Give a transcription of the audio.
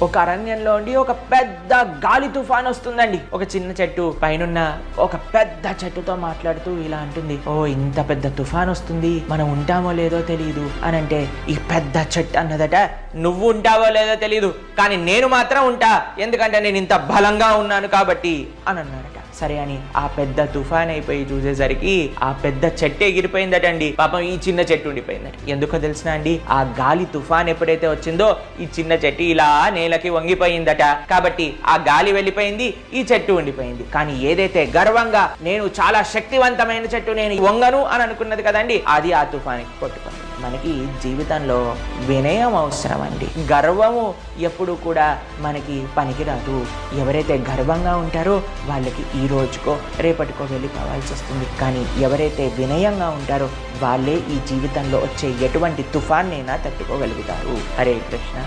ఒక అరణ్యంలో ఉండి ఒక పెద్ద గాలి తుఫాన్ వస్తుందండి. ఒక చిన్న చెట్టు పైనున్న ఒక పెద్ద చెట్టుతో మాట్లాడుతూ ఇలా అంటుంది, ఓ ఇంత పెద్ద తుఫాన్ వస్తుంది, మనం ఉంటామో లేదో తెలియదు అని అంటే ఈ పెద్ద చెట్టు అన్నదట, నువ్వు ఉంటావో లేదో తెలియదు కానీ నేను మాత్రం ఉంటా, ఎందుకంటే నేను ఇంత బలంగా ఉన్నాను కాబట్టి అని అన్నాడట. సరే అని ఆ పెద్ద తుఫాన్ అయిపోయి చూసేసరికి ఆ పెద్ద చెట్టు ఎగిరిపోయిందటండి. పాపం ఈ చిన్న చెట్టు ఉండిపోయిందట. ఎందుకో తెలిసిన అండి, ఆ గాలి తుఫాన్ ఎప్పుడైతే వచ్చిందో ఈ చిన్న చెట్టు ఇలా నేలకి వంగిపోయిందట. కాబట్టి ఆ గాలి వెళ్ళిపోయింది, ఈ చెట్టు ఉండిపోయింది. కానీ ఏదైతే గర్వంగా నేను చాలా శక్తివంతమైన చెట్టు, నేను వంగను అని అనుకున్నది కదండి, అది ఆ తుఫానికి కొట్టుకుంది. మనకి జీవితంలో వినయం అవసరం అండి. గర్వము ఎప్పుడు కూడా మనకి పనికిరాదు. ఎవరైతే గర్వంగా ఉంటారో వాళ్ళకి ఈ రోజుకో రేపటికో వెళ్ళిపోవాల్సి వస్తుంది. కానీ ఎవరైతే వినయంగా ఉంటారో వాళ్ళే ఈ జీవితంలో వచ్చే ఎటువంటి తుఫాన్నైనా తట్టుకోగలుగుతారు. హరే కృష్ణ.